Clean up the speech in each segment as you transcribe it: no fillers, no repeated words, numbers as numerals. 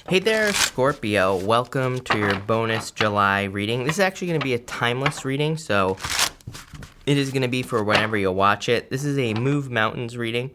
Hey there, Scorpio. Welcome to your bonus July reading. This is actually going to be a timeless reading, so it is going to be for whenever you watch it. This is a Move Mountains reading.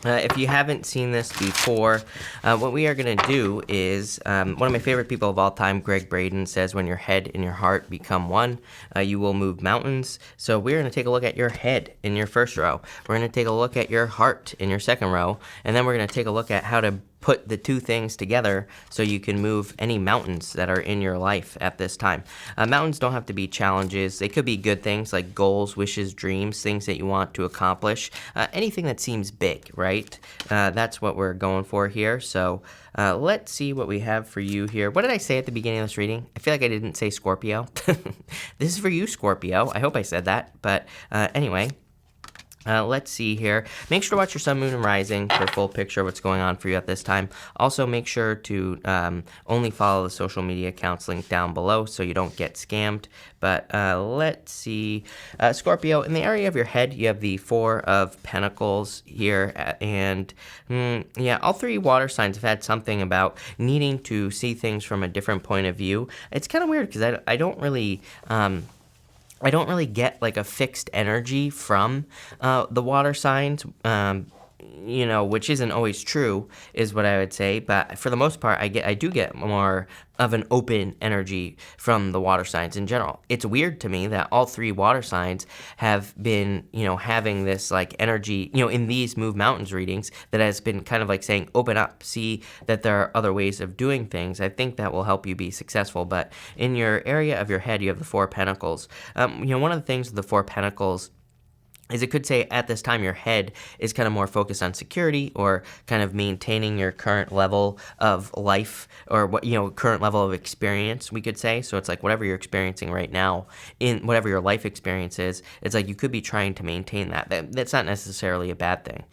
If you haven't seen this before, what we are going to do is, one of my favorite people of all time, Greg Braden, says when your head and your heart become one, you will move mountains. So we're going to take a look at your head in your first row. We're going to take a look at your heart in your second row. And then we're going to take a look at how to put the two things together so you can move any mountains that are in your life at this time. Mountains don't have to be challenges. They could be good things like goals, wishes, dreams, things that you want to accomplish, anything that seems big, right? That's what we're going for here. So let's see what we have for you here. What did I say at the beginning of this reading? I feel like I didn't say Scorpio. This is for you, Scorpio. I hope I said that. But anyway. Let's see here. Make sure to watch your sun, moon, and rising for a full picture of what's going on for you at this time. Also, make sure to only follow the social media accounts linked down below so you don't get scammed. But let's see. Scorpio, in the area of your head, you have the Four of Pentacles here. And yeah, all three water signs have had something about needing to see things from a different point of view. It's kind of weird because I don't really get like a fixed energy from the water signs, which isn't always true, is what I would say. But for the most part, I do get more of an open energy from the water signs in general. It's weird to me that all three water signs have been, having this like energy, in these Move Mountains readings that has been kind of like saying, open up, see that there are other ways of doing things. I think that will help you be successful. But in your area of your head, you have the Four of Pentacles. One of the things with the Four of Pentacles is it could say at this time your head is kind of more focused on security or kind of maintaining your current level of life or what current level of experience, we could say. So it's like whatever you're experiencing right now, in whatever your life experience is, it's like you could be trying to maintain that. That's not necessarily a bad thing.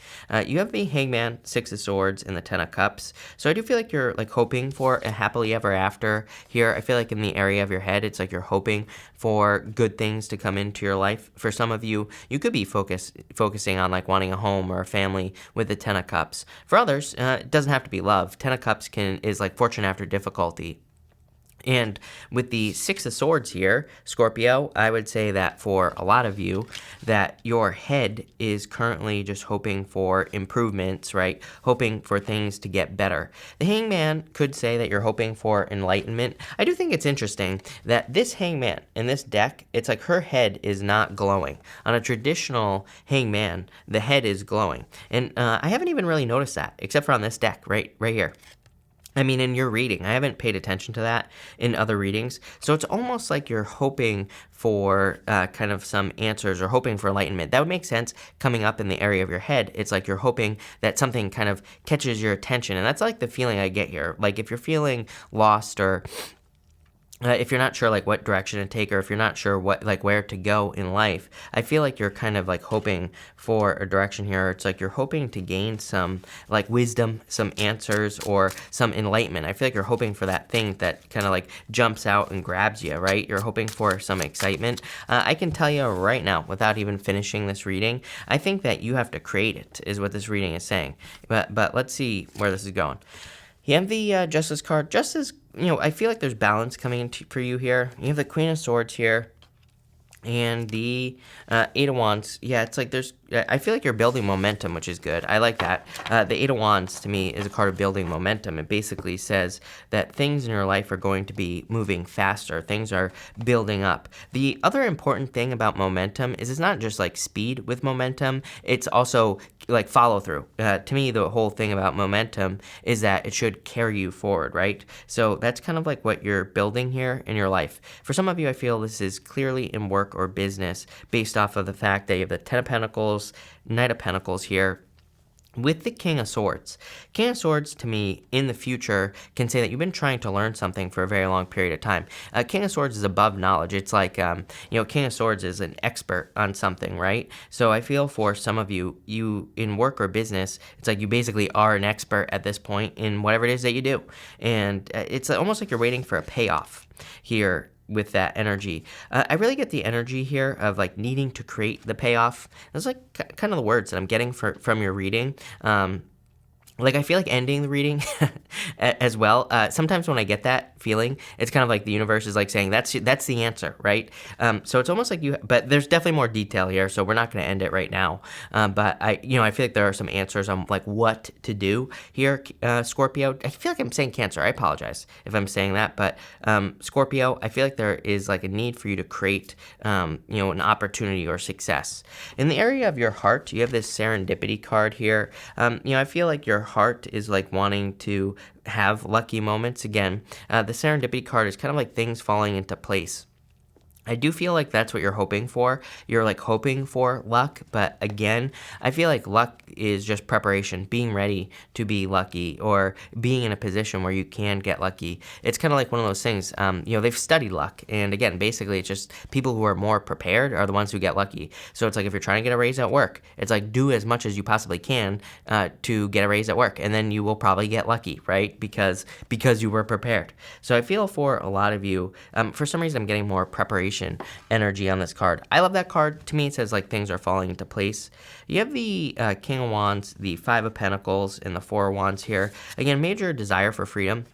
You have the Hangman, Six of Swords, and the Ten of Cups. So I do feel like you're like hoping for a happily ever after here. I feel like in the area of your head, it's like you're hoping for good things to come into your life. For some of you, you could be focusing on like wanting a home or a family with the Ten of Cups. For others, it doesn't have to be love. Ten of Cups is like fortune after difficulty. And with the Six of Swords here, Scorpio, I would say that for a lot of you, that your head is currently just hoping for improvements, right? Hoping for things to get better. The Hangman could say that you're hoping for enlightenment. I do think it's interesting that this Hangman in this deck, it's like her head is not glowing. On a traditional Hangman, the head is glowing. And I haven't even really noticed that, except for on this deck, right here. I mean, in your reading, I haven't paid attention to that in other readings. So it's almost like you're hoping for kind of some answers or hoping for enlightenment. That would make sense coming up in the area of your head. It's like you're hoping that something kind of catches your attention. And that's like the feeling I get here. Like if you're feeling lost or if you're not sure like what direction to take or if you're not sure where to go in life, I feel like you're kind of like hoping for a direction here. It's like you're hoping to gain some like wisdom, some answers, or some enlightenment. I feel like you're hoping for that thing that kind of like jumps out and grabs you, right? You're hoping for some excitement. I can tell you right now, without even finishing this reading, I think that you have to create it, is what this reading is saying. But let's see where this is going. You have the Justice card. Justice, I feel like there's balance coming for you here. You have the Queen of Swords here. And the Eight of Wands, yeah, it's like I feel like you're building momentum, which is good. I like that. The Eight of Wands, to me, is a card of building momentum. It basically says that things in your life are going to be moving faster. Things are building up. The other important thing about momentum is it's not just like speed with momentum. It's also like follow through. To me, the whole thing about momentum is that it should carry you forward, right? So that's kind of like what you're building here in your life. For some of you, I feel this is clearly in work or business based off of the fact that you have the Ten of Pentacles, Knight of Pentacles here, with the King of Swords. King of Swords, to me, in the future, can say that you've been trying to learn something for a very long period of time. King of Swords is above knowledge. It's like, King of Swords is an expert on something, right? So I feel for some of you, in work or business, it's like you basically are an expert at this point in whatever it is that you do. And it's almost like you're waiting for a payoff here with that energy. I really get the energy here of like needing to create the payoff. That's like kind of the words that I'm getting from your reading. like I feel like ending the reading as well. Sometimes when I get that feeling, it's kind of like the universe is like saying that's the answer, right? So it's almost like but there's definitely more detail here, so we're not going to end it right now. But I feel like there are some answers on like what to do here, Scorpio. I feel like I'm saying Cancer. I apologize if I'm saying that, but Scorpio, I feel like there is like a need for you to create, an opportunity or success in the area of your heart. You have this serendipity card here. I feel like your heart is like wanting to have lucky moments again. The serendipity card is kind of like things falling into place. I do feel like that's what you're hoping for. You're like hoping for luck, but again, I feel like luck is just preparation, being ready to be lucky or being in a position where you can get lucky. It's kind of like one of those things, they've studied luck. And again, basically it's just people who are more prepared are the ones who get lucky. So it's like if you're trying to get a raise at work, it's like do as much as you possibly can to get a raise at work. And then you will probably get lucky, right? Because you were prepared. So I feel for a lot of you, for some reason I'm getting more preparation energy on this card. I love that card. To me, it says like things are falling into place. You have the King of Wands, the Five of Pentacles, and the Four of Wands here. Again, major desire for freedom.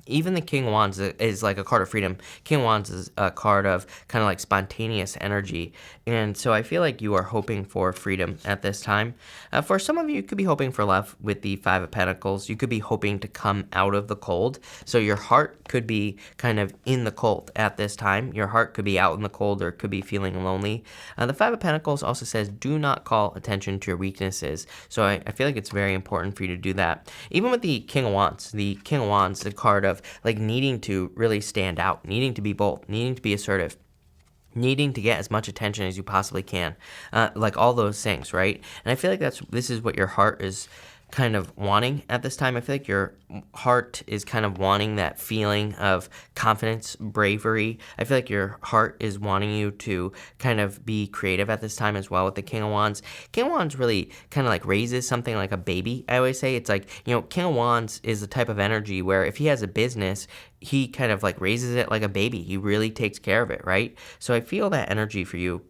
Even the King of Wands is like a card of freedom. King of Wands is a card of kind of like spontaneous energy. And so I feel like you are hoping for freedom at this time. For some of you, you could be hoping for love with the Five of Pentacles. You could be hoping to come out of the cold. So your heart could be kind of in the cold at this time. Your heart could be out in the cold or could be feeling lonely. The Five of Pentacles also says, do not call attention to your weaknesses. So I feel like it's very important for you to do that. Even with the King of Wands, the card of like needing to really stand out, needing to be bold, needing to be assertive, needing to get as much attention as you possibly can, like all those things, right? And I feel like this is what your heart is kind of wanting at this time. I feel like your heart is kind of wanting that feeling of confidence, bravery. I feel like your heart is wanting you to kind of be creative at this time as well with the King of Wands. King of Wands really kind of like raises something like a baby. I always say it's like, King of Wands is the type of energy where if he has a business, he kind of like raises it like a baby. He really takes care of it, right? So I feel that energy for you,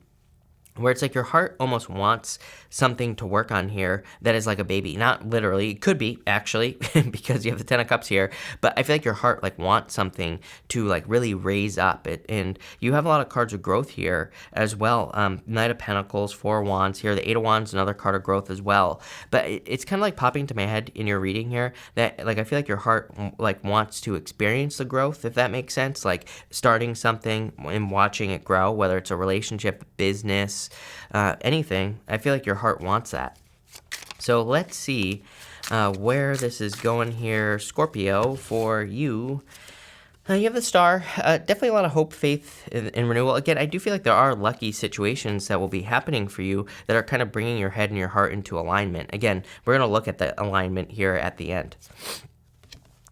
where it's like your heart almost wants something to work on here that is like a baby. Not literally, it could be actually, because you have the Ten of Cups here, but I feel like your heart like wants something to like really raise up it. And you have a lot of cards of growth here as well. Knight of Pentacles, Four of Wands here, the Eight of Wands, another card of growth as well. But it's kind of like popping to my head in your reading here that like I feel like your heart like wants to experience the growth, if that makes sense, like starting something and watching it grow, whether it's a relationship, business, anything. I feel like your heart wants that. So let's see where this is going here, Scorpio, for you. You have the Star. Definitely a lot of hope, faith, and renewal. Again, I do feel like there are lucky situations that will be happening for you that are kind of bringing your head and your heart into alignment. Again, we're going to look at the alignment here at the end.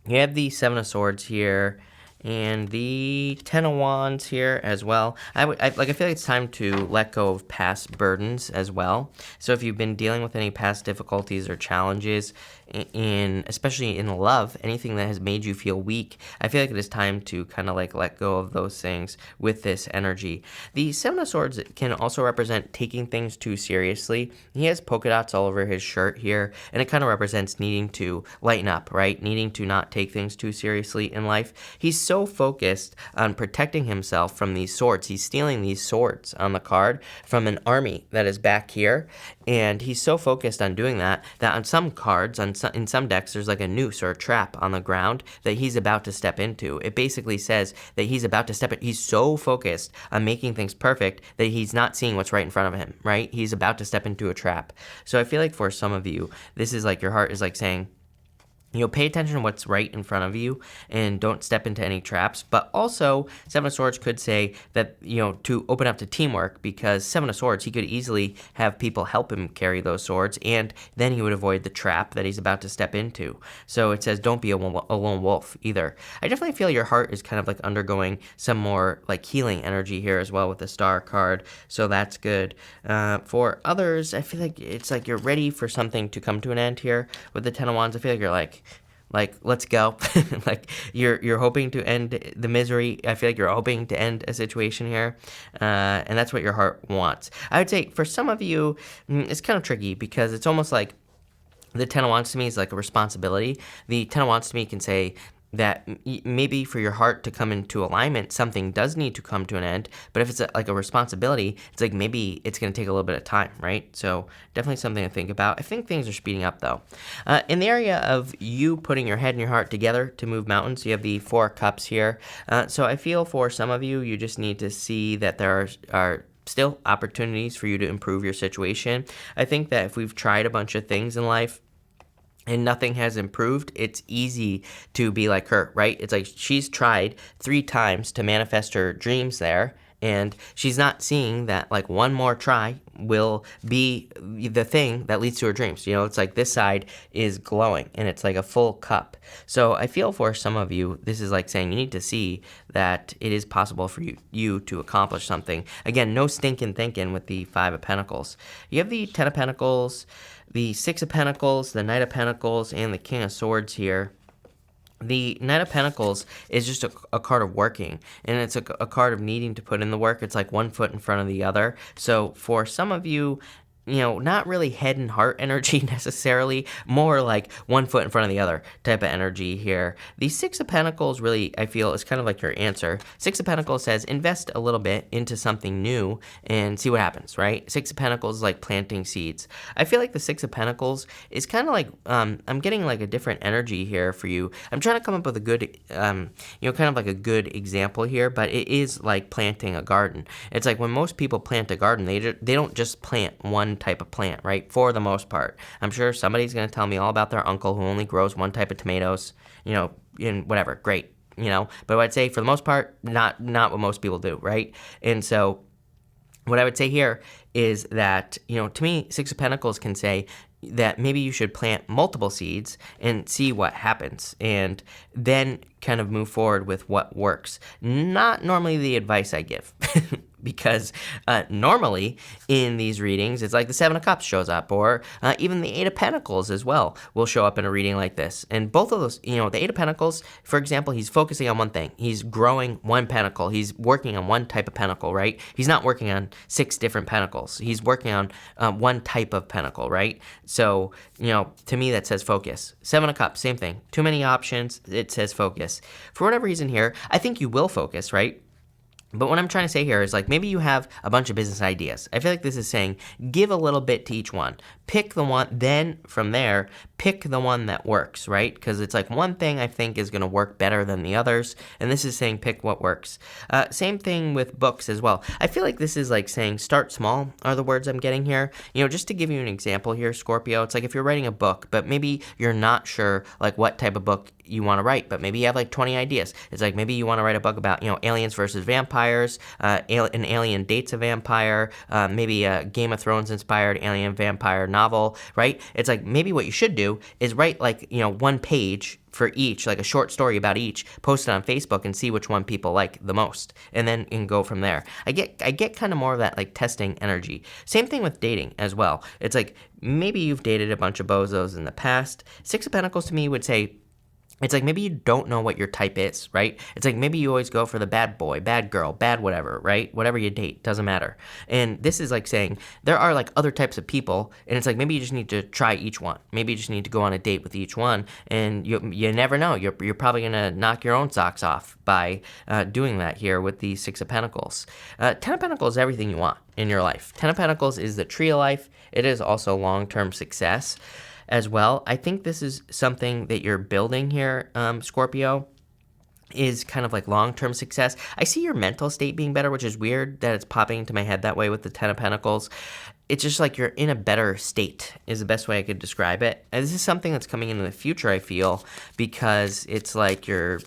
You have the Seven of Swords here, and the Ten of Wands here as well. I feel like it's time to let go of past burdens as well. So if you've been dealing with any past difficulties or challenges, especially in love, anything that has made you feel weak, I feel like it is time to kind of like let go of those things with this energy. The Seven of Swords can also represent taking things too seriously. He has polka dots all over his shirt here, and it kind of represents needing to lighten up, right? Needing to not take things too seriously in life. He's so focused on protecting himself from these swords. He's stealing these swords on the card from an army that is back here, and he's so focused on doing that on some cards, in some decks, there's like a noose or a trap on the ground that he's about to step into. It basically says that he's about to step in. He's so focused on making things perfect that he's not seeing what's right in front of him, right? He's about to step into a trap. So I feel like for some of you, this is like your heart is like saying, pay attention to what's right in front of you and don't step into any traps. But also, Seven of Swords could say that, to open up to teamwork, because Seven of Swords, he could easily have people help him carry those swords, and then he would avoid the trap that he's about to step into. So it says don't be a lone wolf either. I definitely feel your heart is kind of like undergoing some more like healing energy here as well with the Star card. So that's good. For others, I feel like it's like you're ready for something to come to an end here with the Ten of Wands. I feel like you're like, let's go. Like you're hoping to end the misery. I feel like you're hoping to end a situation here, and that's what your heart wants. I would say for some of you, it's kind of tricky because it's almost like The Ten of Wands to me is like a responsibility. The Ten of Wands to me can say that maybe for your heart to come into alignment, something does need to come to an end. But if it's like a responsibility, it's like maybe it's going to take a little bit of time, right? So definitely something to think about. I think things are speeding up though. In the area of you putting your head and your heart together to move mountains, you have the Four of Cups here. So I feel for some of you, you just need to see that there are still opportunities for you to improve your situation. I think that if we've tried a bunch of things in life, and nothing has improved, it's easy to be like her, right? It's like she's tried 3 times to manifest her dreams there, and she's not seeing that like one more try will be the thing that leads to her dreams. It's like this side is glowing and it's like a full cup. So I feel for some of you, this is like saying you need to see that it is possible for you to accomplish something. Again, no stinking thinking with the Five of Pentacles. You have the Ten of Pentacles, the Six of Pentacles, the Knight of Pentacles, and the King of Swords here. The Knight of Pentacles is just a card of working, and it's a card of needing to put in the work. It's like one foot in front of the other. So for some of you, not really head and heart energy necessarily, more like one foot in front of the other type of energy here. The Six of Pentacles really, I feel, is kind of like your answer. Six of Pentacles says invest a little bit into something new and see what happens, right? Six of Pentacles is like planting seeds. I feel like the Six of Pentacles is kind of like, I'm getting like a different energy here for you. I'm trying to come up with a good, kind of like a good example here, but it is like planting a garden. It's like when most people plant a garden, they don't just plant one type of plant, right? For the most part. I'm sure somebody's going to tell me all about their uncle who only grows one type of tomatoes, and whatever. Great, But I'd say for the most part, not what most people do, right? And so what I would say here is that, to me, Six of Pentacles can say that maybe you should plant multiple seeds and see what happens, and then kind of move forward with what works. Not normally the advice I give. Because normally in these readings, it's like the Seven of Cups shows up, or even the Eight of Pentacles as well will show up in a reading like this. And both of those, the Eight of Pentacles, for example, he's focusing on one thing. He's growing one pentacle. He's working on one type of pentacle, right? He's not working on 6 different pentacles. He's working on one type of pentacle, right? So, to me, that says focus. Seven of Cups, same thing. Too many options, it says focus. For whatever reason here, I think you will focus, right? But what I'm trying to say here is like maybe you have a bunch of business ideas. I feel like this is saying give a little bit to each one. Pick the one, then from there, pick the one that works, right? Because it's like one thing I think is going to work better than the others. And this is saying pick what works. Same thing with books as well. I feel like this is like saying start small are the words I'm getting here. Just to give you an example here, Scorpio, it's like if you're writing a book, but maybe you're not sure like what type of book you want to write, but maybe you have like 20 ideas. It's like maybe you want to write a book about, aliens versus vampires, an alien dates a vampire, maybe a Game of Thrones inspired alien vampire novel, right? It's like maybe what you should do is write like, one page for each, like a short story about each, post it on Facebook and see which one people like the most, and then go from there. I get kind of more of that like testing energy. Same thing with dating as well. It's like maybe you've dated a bunch of bozos in the past. Six of Pentacles to me would say, it's like maybe you don't know what your type is, right? It's like maybe you always go for the bad boy, bad girl, bad whatever, right? Whatever you date, doesn't matter. And this is like saying there are like other types of people, and it's like maybe you just need to try each one. Maybe you just need to go on a date with each one, and you never know. You're probably going to knock your own socks off by doing that here with the Six of Pentacles. Ten of Pentacles is everything you want in your life. Ten of Pentacles is the tree of life. It is also long-term success as well. I think this is something that you're building here, Scorpio, is kind of like long-term success. I see your mental state being better, which is weird that it's popping into my head that way with the Ten of Pentacles. It's just like you're in a better state is the best way I could describe it. And this is something that's coming in the future, I feel, because it's like you're,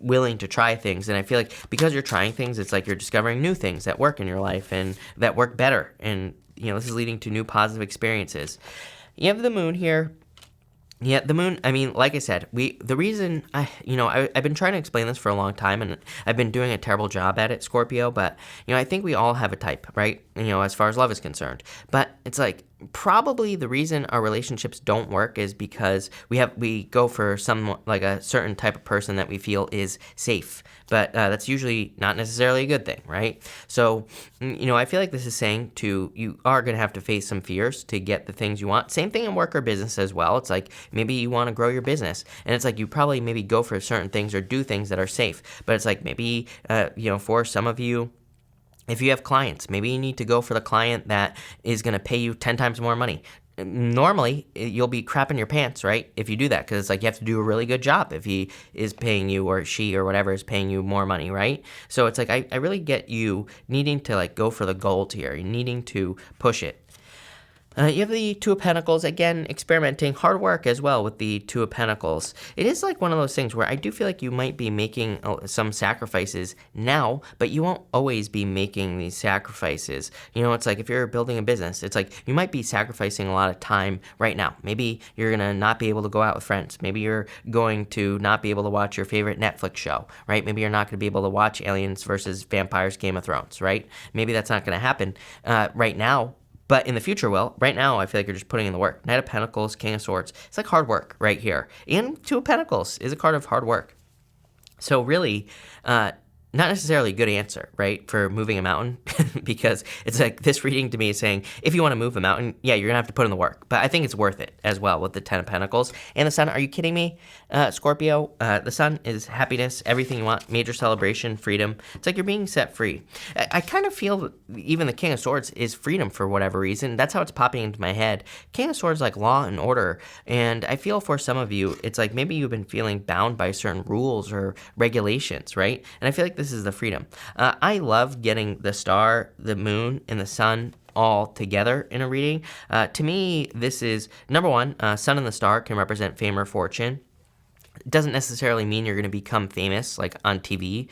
willing to try things. And I feel like because you're trying things, it's like you're discovering new things that work in your life and that work better. And, this is leading to new positive experiences. You have the moon here. Yeah, the moon, I mean, like I said, the reason, I've been trying to explain this for a long time, and I've been doing a terrible job at it, Scorpio, but, I think we all have a type, right? As far as love is concerned. But it's like, probably the reason our relationships don't work is because we go for some like a certain type of person that we feel is safe, but that's usually not necessarily a good thing, right? So I feel like this is saying you are going to have to face some fears to get the things you want. Same thing in work or business as well. It's like maybe you want to grow your business, and it's like you probably maybe go for certain things or do things that are safe, but it's like maybe for some of you, if you have clients, maybe you need to go for the client that is going to pay you 10 times more money. Normally, you'll be crapping your pants, right, if you do that, because it's like you have to do a really good job if he is paying you or she or whatever is paying you more money, right? So it's like I really get you needing to like go for the gold here. You're needing to push it. You have the Two of Pentacles, again, experimenting, hard work as well with the Two of Pentacles. It is like one of those things where I do feel like you might be making some sacrifices now, but you won't always be making these sacrifices. It's like if you're building a business, it's like you might be sacrificing a lot of time right now. Maybe you're going to not be able to go out with friends. Maybe you're going to not be able to watch your favorite Netflix show, right? Maybe you're not going to be able to watch Aliens versus Vampires, Game of Thrones, right? Maybe that's not going to happen right now. But in the future, well, right now, I feel like you're just putting in the work. Knight of Pentacles, King of Swords. It's like hard work right here. And Two of Pentacles is a card of hard work. So really, not necessarily a good answer, right, for moving a mountain, because it's like this reading to me is saying, if you want to move a mountain, yeah, you're going to have to put in the work. But I think it's worth it as well with the Ten of Pentacles. And the Sun, are you kidding me, Scorpio? The Sun is happiness, everything you want, major celebration, freedom. It's like you're being set free. I kind of feel even the King of Swords is freedom for whatever reason. That's how it's popping into my head. King of Swords like law and order. And I feel for some of you, it's like maybe you've been feeling bound by certain rules or regulations, right? And I feel like this is the freedom. I love getting the star, the moon, and the sun all together in a reading. To me, this is, number one, sun and the star can represent fame or fortune. It doesn't necessarily mean you're going to become famous like on TV.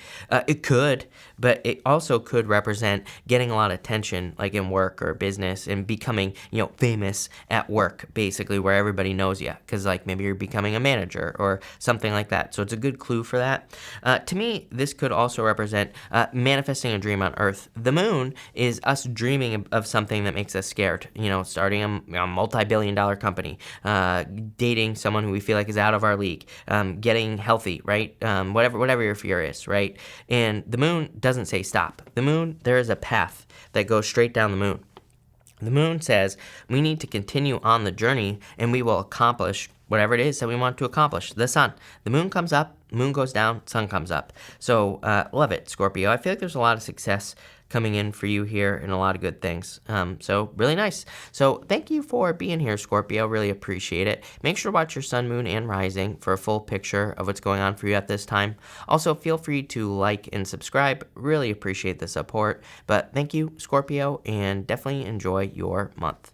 It could, but it also could represent getting a lot of attention like in work or business and becoming, famous at work, basically, where everybody knows you, because like maybe you're becoming a manager or something like that. So it's a good clue for that. To me, this could also represent manifesting a dream on Earth. The moon is us dreaming of something that makes us scared, starting a multi-billion-dollar company, dating someone who we feel like is out of our league, getting healthy, right? Whatever your fear is, right? And the moon doesn't say stop. The moon, there is a path that goes straight down the moon. The moon says we need to continue on the journey and we will accomplish whatever it is that we want to accomplish. The sun, the moon comes up, moon goes down, sun comes up. So love it, Scorpio. I feel like there's a lot of success coming in for you here and a lot of good things. So really nice. So thank you for being here, Scorpio. Really appreciate it. Make sure to watch your sun, moon, and rising for a full picture of what's going on for you at this time. Also, feel free to like and subscribe. Really appreciate the support. But thank you, Scorpio, and definitely enjoy your month.